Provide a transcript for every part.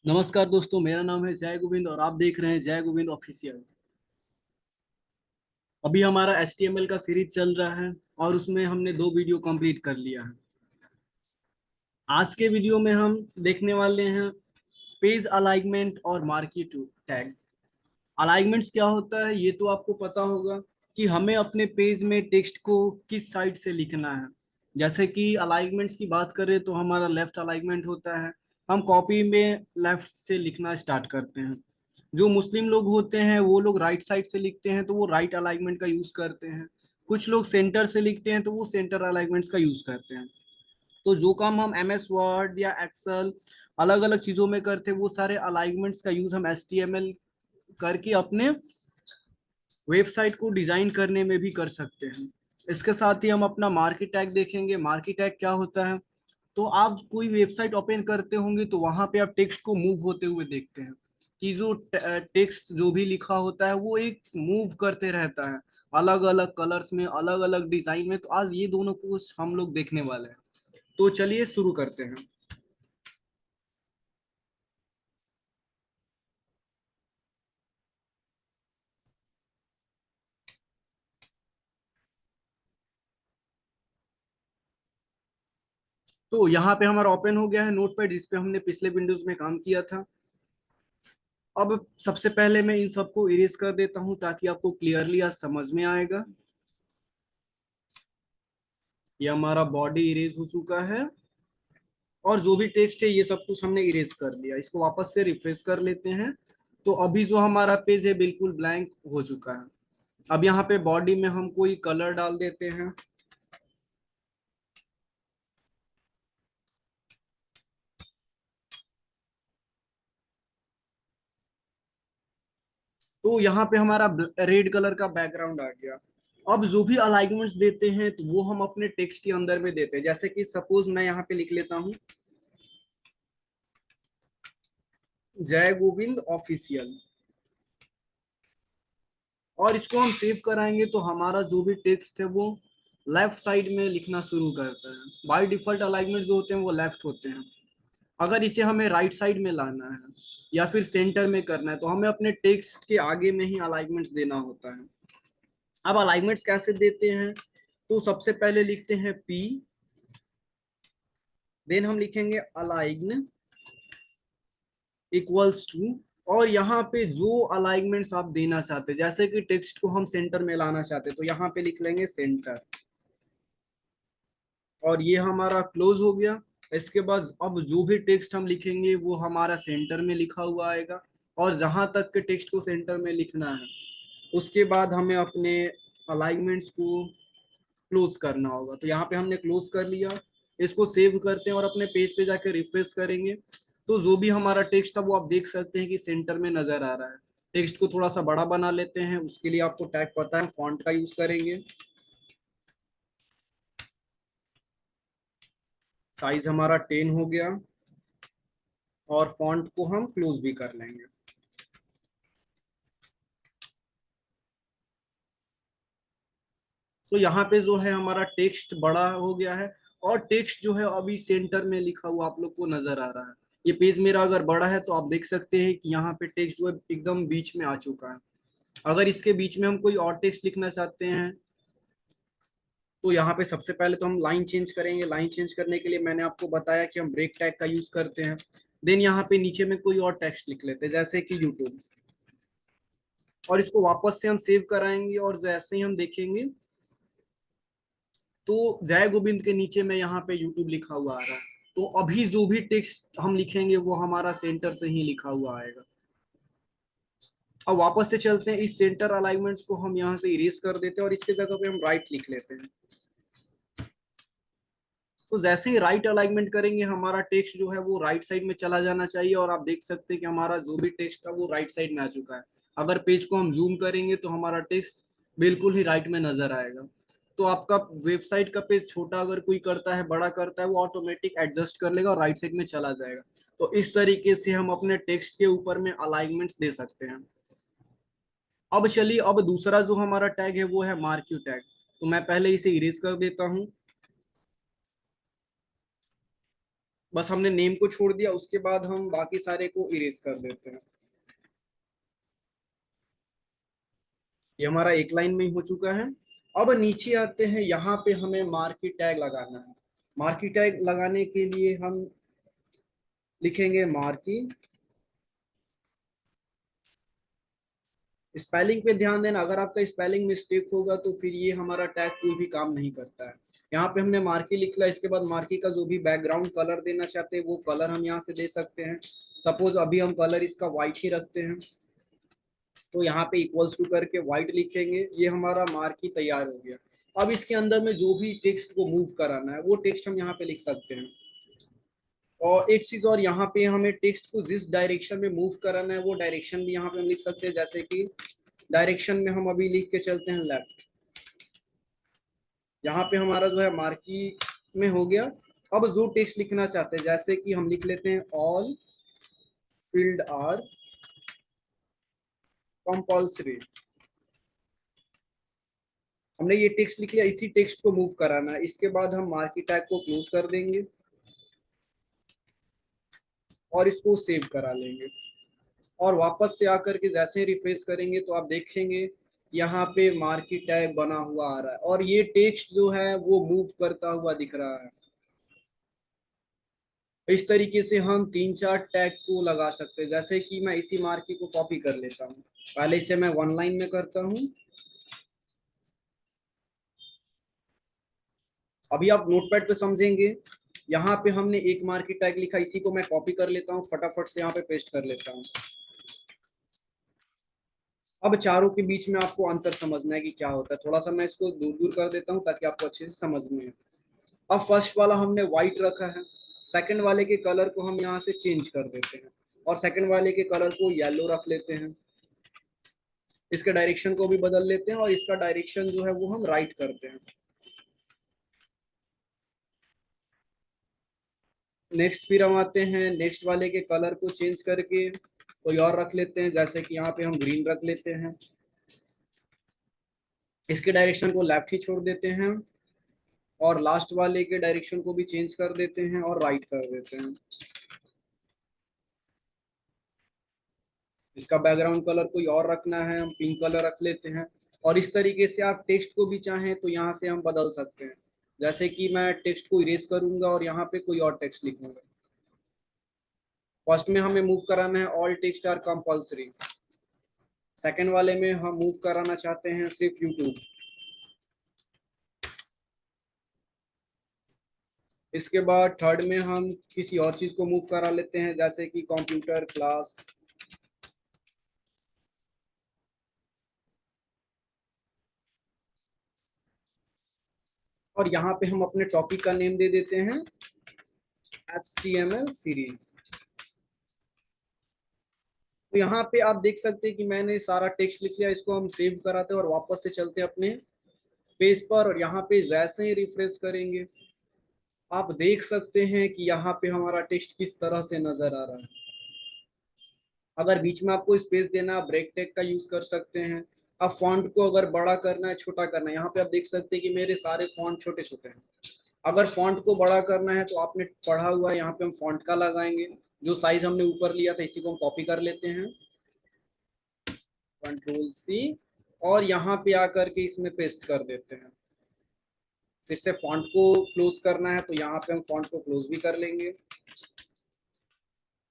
नमस्कार दोस्तों, मेरा नाम है जय गोविंद और आप देख रहे हैं जय गोविंद ऑफिशियल। अभी हमारा HTML का सीरीज चल रहा है और उसमें हमने 2 वीडियो कंप्लीट कर लिया है। आज के वीडियो में हम देखने वाले हैं पेज अलाइनमेंट और मार्केट टैग। अलाइनमेंट्स क्या होता है ये तो आपको पता होगा कि हमें अपने पेज में टेक्स्ट को किस साइड से लिखना है। जैसे कि अलाइनमेंट्स की बात करें तो हमारा लेफ्ट अलाइनमेंट होता है। हम कॉपी में लेफ्ट से लिखना स्टार्ट करते हैं। जो मुस्लिम लोग होते हैं वो लोग राइट साइड से लिखते हैं तो वो राइट अलाइनमेंट का यूज करते हैं। कुछ लोग सेंटर से लिखते हैं तो वो सेंटर अलाइनमेंट्स का यूज करते हैं। तो जो काम हम MS वर्ड या एक्सेल अलग अलग चीजों में करते हैं वो सारे अलाइनमेंट्स का यूज हम HTML करके अपने वेबसाइट को डिजाइन करने में भी कर सकते हैं। इसके साथ ही हम अपना मार्केट टैग देखेंगे। मार्केट टैग क्या होता है, तो आप कोई वेबसाइट ओपन करते होंगे तो वहां पे आप टेक्स्ट को मूव होते हुए देखते हैं कि जो टेक्स्ट जो भी लिखा होता है वो एक मूव करते रहता है अलग अलग कलर्स में, अलग अलग डिजाइन में। तो आज ये दोनों को हम लोग देखने वाले हैं। तो चलिए शुरू करते हैं। तो यहाँ पे हमारा ओपन हो गया है नोटपैड जिस पे हमने पिछले विंडोज में काम किया था। अब सबसे पहले मैं इन सबको इरेज कर देता हूं ताकि आपको क्लियरली आज समझ में आएगा। ये हमारा बॉडी इरेज हो चुका है और जो भी टेक्स्ट है ये सब कुछ हमने इरेज कर लिया। इसको वापस से रिफ्रेश कर लेते हैं। तो अभी जो हमारा पेज है बिल्कुल ब्लैंक हो चुका है। अब यहाँ पे बॉडी में हम कोई कलर डाल देते हैं। तो यहाँ पे हमारा रेड कलर का बैकग्राउंड आ गया। अब जो भी अलाइनमेंट्स देते हैं तो वो हम अपने टेक्स्ट के अंदर में देते हैं। जैसे कि सपोज मैं यहाँ पे लिख लेता हूँ जय गोविंद ऑफिशियल और इसको हम सेव कराएंगे तो हमारा जो भी टेक्स्ट है वो लेफ्ट साइड में लिखना शुरू करता है। बाय डिफॉल्ट अलाइनमेंट जो होते हैं वो लेफ्ट होते हैं। अगर इसे हमें राइट साइड में लाना है या फिर सेंटर में करना है तो हमें अपने टेक्स्ट के आगे में ही अलाइनमेंट्स देना होता है। अब अलाइनमेंट्स कैसे देते हैं, तो सबसे पहले लिखते हैं P, देन हम लिखेंगे अलाइन इक्वल्स टू, और यहाँ पे जो अलाइनमेंट्स आप देना चाहते हैं जैसे कि टेक्स्ट को हम सेंटर में लाना चाहते हैं तो यहाँ पे लिख लेंगे सेंटर और ये हमारा क्लोज हो गया। इसके बाद अब जो भी टेक्स्ट हम लिखेंगे वो हमारा सेंटर में लिखा हुआ आएगा और जहां तक के टेक्स्ट को सेंटर में लिखना है उसके बाद हमें अपने अलाइनमेंट्स को क्लोज करना होगा। तो यहाँ पे हमने क्लोज कर लिया। इसको सेव करते हैं और अपने पेज पे जाके रिफ्रेश करेंगे तो जो भी हमारा टेक्स्ट था वो आप देख सकते हैं कि सेंटर में नजर आ रहा है। टेक्स्ट को थोड़ा सा बड़ा बना लेते हैं, उसके लिए आपको टैग पता है, फॉन्ट का यूज करेंगे। साइज हमारा 10 हो गया और फॉन्ट को हम क्लोज भी कर लेंगे। तो यहाँ पे जो है हमारा टेक्स्ट बड़ा हो गया है और टेक्स्ट जो है अभी सेंटर में लिखा हुआ आप लोग को नजर आ रहा है। ये पेज मेरा अगर बड़ा है तो आप देख सकते हैं कि यहाँ पे टेक्स्ट जो है एकदम बीच में आ चुका है। अगर इसके बीच में हम कोई और टेक्स्ट लिखना चाहते हैं तो यहाँ पे सबसे पहले तो हम लाइन चेंज करेंगे। लाइन चेंज करने के लिए मैंने आपको बताया कि हम ब्रेक टैग का यूज करते हैं। देन यहाँ पे नीचे में कोई और टेक्स्ट लिख लेते हैं जैसे कि यूट्यूब, और इसको वापस से हम सेव कराएंगे और जैसे ही हम देखेंगे तो जय गोविंद के नीचे में यहाँ पे यूट्यूब लिखा हुआ आ रहा है। तो अभी जो भी टेक्स्ट हम लिखेंगे वो हमारा सेंटर से ही लिखा हुआ आएगा। अब वापस से चलते हैं, इस सेंटर अलाइनमेंट्स को हम यहाँ से इरेज कर देते हैं और इसके जगह पे हम राइट लिख लेते हैं। तो जैसे ही राइट अलाइनमेंट करेंगे हमारा टेक्स्ट जो है वो राइट साइड में चला जाना चाहिए और आप देख सकते हैं कि हमारा जो भी टेक्स्ट था वो राइट साइड में आ चुका है। अगर पेज को हम जूम करेंगे तो हमारा टेक्स्ट बिल्कुल ही राइट में नजर आएगा। तो आपका वेबसाइट का पेज छोटा अगर कोई करता है, बड़ा करता है, वो ऑटोमेटिक एडजस्ट कर लेगा और राइट साइड में चला जाएगा। तो इस तरीके से हम अपने टेक्स्ट के ऊपर में अलाइनमेंट्स दे सकते हैं। अब चलिए, अब दूसरा जो हमारा टैग है वो है मार्क्यू टैग। तो मैं पहले इसे इरेज कर देता हूँ। बस हमने नेम को छोड़ दिया, उसके बाद हम बाकी सारे को इरेज कर देते हैं। ये हमारा एक लाइन में ही हो चुका है। अब नीचे आते हैं, यहाँ पे हमें मार्केट टैग लगाना है। मार्केट टैग लगाने के लिए हम लिखेंगे मार्की। स्पेलिंग पे ध्यान देना, अगर आपका स्पेलिंग मिस्टेक होगा तो फिर ये हमारा टैग कोई भी काम नहीं करता है। यहाँ पे हमने मार्की लिख लिया, इसके बाद मार्की का जो भी बैकग्राउंड कलर देना चाहते हैं वो कलर हम यहाँ से दे सकते हैं। सपोज अभी हम कलर इसका व्हाइट ही रखते हैं, तो यहाँ पे इक्वल्स टू करके व्हाइट लिखेंगे। ये हमारा मार्की तैयार हो गया। अब इसके अंदर में जो भी टेक्स्ट को मूव कराना है वो टेक्स्ट हम यहाँ पे लिख सकते हैं। और एक चीज और, यहाँ पे हमें टेक्स्ट को जिस डायरेक्शन में मूव कराना है वो डायरेक्शन भी यहाँ पे हम लिख सकते हैं। जैसे कि डायरेक्शन में हम अभी लिख के चलते हैं लेफ्ट। यहाँ पे हमारा जो है मार्की में हो गया। अब जो टेक्स्ट लिखना चाहते हैं, जैसे कि हम लिख लेते हैं ऑल फील्ड आर कंपल्सरी। हमने ये टेक्स्ट लिख लिया, इसी टेक्स्ट को मूव कराना है। इसके बाद हम मार्की टैग को क्लोज कर देंगे और इसको सेव करा लेंगे। और वापस से आकर के जैसे ही रिफ्रेश करेंगे तो आप देखेंगे यहाँ पे मार्की टैग बना हुआ आ रहा है और ये टेक्स्ट जो है वो मूव करता हुआ दिख रहा है। इस तरीके से हम 3-4 टैग को लगा सकते हैं। जैसे कि मैं इसी मार्की को कॉपी कर लेता हूँ, पहले इसे मैं वन लाइन में करता हूँ। अभी आप नोटपैड पे समझेंगे, यहाँ पे हमने एक मार्की टैग लिखा, इसी को मैं कॉपी कर लेता हूँ, फटाफट से यहाँ पे पेस्ट कर लेता हूँ। अब चारों के बीच में आपको अंतर समझना है कि क्या होता है। थोड़ा सा मैं इसको दूर दूर कर देता हूँ ताकि आपको अच्छे से समझ में आए। अब फर्स्ट वाला हमने व्हाइट रखा है, सेकंड वाले के कलर को हम यहाँ से चेंज कर देते हैं और सेकंड वाले के कलर को येलो रख लेते हैं। इसके डायरेक्शन को भी बदल लेते हैं और इसका डायरेक्शन जो है वो हम राइट करते हैं। नेक्स्ट फिर हम आते हैं, नेक्स्ट वाले के कलर को चेंज करके कोई और रख लेते हैं। जैसे कि यहाँ पे हम ग्रीन रख लेते हैं। इसके डायरेक्शन को लेफ्ट ही छोड़ देते हैं और लास्ट वाले के डायरेक्शन को भी चेंज कर देते हैं और राइट कर देते हैं। इसका बैकग्राउंड कलर कोई और रखना है, हम पिंक कलर रख लेते हैं। और इस तरीके से आप टेक्स्ट को भी चाहें तो यहाँ से हम बदल सकते हैं। जैसे कि मैं टेक्स्ट को इरेज करूंगा और यहाँ पे कोई और टेक्स्ट लिखूंगा। फर्स्ट में हमें मूव कराना है all text are compulsory. Second वाले में हम मूव कराना चाहते हैं सिर्फ यूट्यूब। इसके बाद थर्ड में हम किसी और चीज को मूव करा लेते हैं, जैसे कि कंप्यूटर क्लास। और यहाँ पे हम अपने टॉपिक का नेम दे देते हैं HTML सीरीज। तो यहाँ पे आप देख सकते हैं कि मैंने सारा टेक्स्ट लिख लिया। इसको हम सेव कराते हैं और वापस से चलते हैं अपने पेज पर और यहाँ पे जैसे ही रिफ्रेश करेंगे आप देख सकते हैं कि यहाँ पे हमारा टेक्स्ट किस तरह से नजर आ रहा है। अगर बीच में आपको स्पेस देना, आप ब्रेक टेग का यूज कर सकते हैं। अब फॉन्ट को अगर बड़ा करना है, छोटा करना है, यहाँ पे आप देख सकते हैं कि मेरे सारे फॉन्ट छोटे छोटे हैं। अगर फॉन्ट को बड़ा करना है तो आपने पढ़ा हुआ है, यहाँ पे हम फॉन्ट का लगाएंगे। जो साइज हमने ऊपर लिया था इसी को हम कॉपी कर लेते हैं, Ctrl+C, और यहाँ पे आकर के इसमें पेस्ट कर देते हैं। फिर से फॉन्ट को क्लोज करना है तो यहाँ पे हम फॉन्ट को क्लोज भी कर लेंगे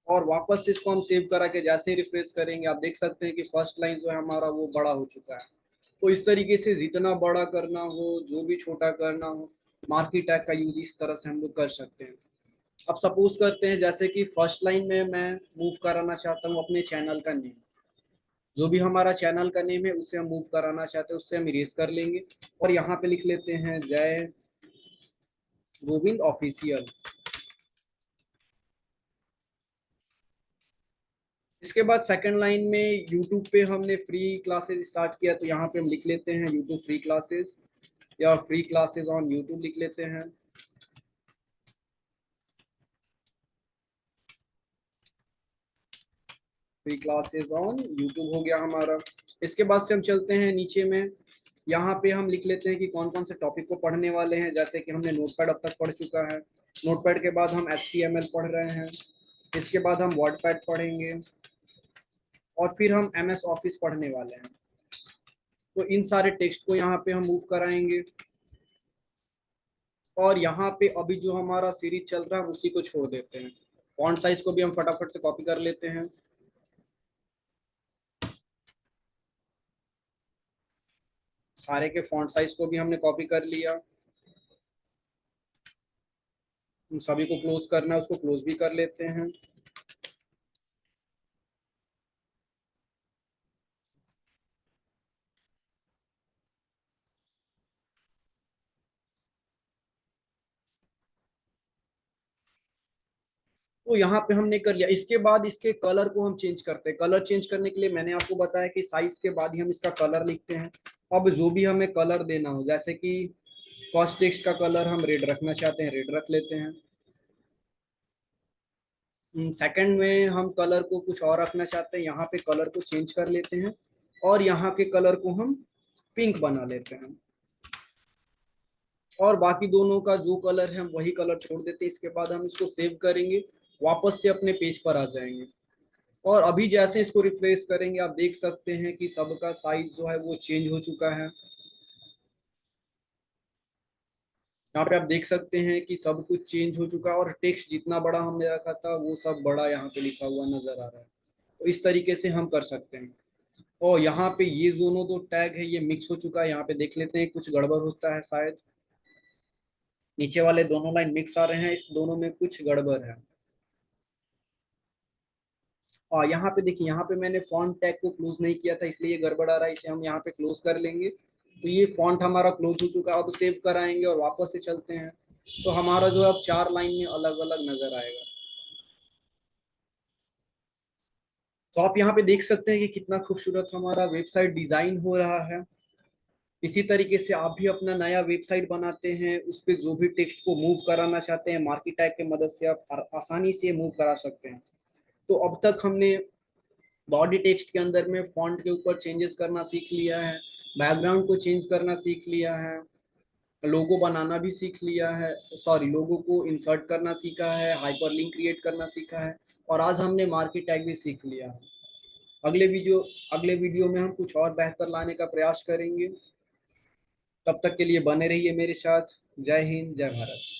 और वापस से इसको हम सेव करा के जैसे ही रिफ्रेश करेंगे आप देख सकते हैं कि फर्स्ट लाइन जो है हमारा वो बड़ा हो चुका है। तो इस तरीके से जितना बड़ा करना हो, जो भी छोटा करना हो, मार्की टैग का यूज इस तरह से हम लोग कर सकते हैं। अब सपोज करते हैं जैसे कि फर्स्ट लाइन में मैं मूव कराना चाहता हूँ अपने चैनल का नेम। जो भी हमारा चैनल का नेम है उसे हम मूव कराना चाहते हैं, उससे हम इरेज कर लेंगे और यहाँ पे लिख लेते हैं जय गोविंद ऑफिशियल। इसके बाद सेकंड लाइन में यूट्यूब पे हमने फ्री क्लासेस स्टार्ट किया तो यहाँ पे हम लिख लेते हैं यूट्यूब फ्री क्लासेस या फ्री क्लासेस ऑन यूट्यूब लिख लेते हैं। फ्री क्लासेस ऑन यूट्यूब हो गया हमारा। इसके बाद से हम चलते हैं नीचे में, यहाँ पे हम लिख लेते हैं कि कौन कौन से टॉपिक को पढ़ने वाले हैं। जैसे कि हमने नोटपैड अब तक पढ़ चुका है, नोटपैड के बाद हम HTML पढ़ रहे हैं, इसके बाद हम वर्डपैड पढ़ेंगे और फिर हम MS ऑफिस पढ़ने वाले हैं। तो इन सारे टेक्स्ट को यहाँ पे हम मूव कराएंगे और यहाँ पे अभी जो हमारा सीरीज चल रहा है उसी को छोड़ देते हैं। फॉन्ट साइज को भी हम फटाफट से कॉपी कर लेते हैं। सारे के फॉन्ट साइज को भी हमने कॉपी कर लिया। उन सभी को क्लोज करना है, उसको क्लोज भी कर लेते हैं। तो यहाँ पे हमने कर लिया। इसके बाद इसके कलर को हम चेंज करते हैं। कलर चेंज करने के लिए मैंने आपको बताया कि साइज के बाद ही हम इसका कलर लिखते हैं। अब जो भी हमें कलर देना हो, जैसे कि फर्स्ट टेक्स्ट का कलर हम रेड रखना चाहते हैं, रेड रख लेते हैं। सेकंड में हम कलर को कुछ और रखना चाहते हैं, यहाँ पे कलर को चेंज कर लेते हैं और यहाँ के कलर को हम पिंक बना लेते हैं। और बाकी दोनों का जो कलर है हम वही कलर छोड़ देते हैं। इसके बाद हम इसको सेव करेंगे, वापस से अपने पेज पर आ जाएंगे और अभी जैसे इसको रिफ्रेश करेंगे आप देख सकते हैं कि सबका साइज जो है वो चेंज हो चुका है। यहाँ पे आप देख सकते हैं कि सब कुछ चेंज हो चुका है और टेक्स्ट जितना बड़ा हमने रखा था वो सब बड़ा यहाँ पे लिखा हुआ नजर आ रहा है। तो इस तरीके से हम कर सकते हैं। और यहाँ पे ये दोनों दो टैग है ये मिक्स हो चुका है। यहाँ पे देख लेते हैं, कुछ गड़बड़ होता है शायद। नीचे वाले दोनों लाइन मिक्स आ रहे हैं, इस दोनों में कुछ गड़बड़ है। और यहाँ पे देखिए, यहाँ पे मैंने फॉन्ट टैग को क्लोज नहीं किया था इसलिए ये गड़बड़ आ रहा है। इसे हम यहाँ पे क्लोज कर लेंगे। तो ये फॉन्ट हमारा क्लोज हो चुका है। अब सेव कराएंगे और वापस से चलते हैं तो हमारा जो है अब 4 लाइन में अलग अलग नजर आएगा। तो आप यहाँ पे देख सकते हैं कि कितना खूबसूरत हमारा वेबसाइट डिजाइन हो रहा है। इसी तरीके से आप भी अपना नया वेबसाइट बनाते हैं, उस पर जो भी टेक्स्ट को मूव कराना चाहते हैं मार्की टैग की मदद से आप आसानी से मूव करा सकते हैं। तो अब तक हमने बॉडी टेक्स्ट के अंदर में फॉन्ट के ऊपर चेंजेस करना सीख लिया है, बैकग्राउंड को चेंज करना सीख लिया है, लोगो बनाना भी सीख लिया है, सॉरी लोगो को इंसर्ट करना सीखा है, हाइपरलिंक क्रिएट करना सीखा है और आज हमने मार्की टैग भी सीख लिया है। अगले वीडियो में हम कुछ और बेहतर लाने का प्रयास करेंगे। तब तक के लिए बने रहिए मेरे साथ। जय हिंद, जय भारत।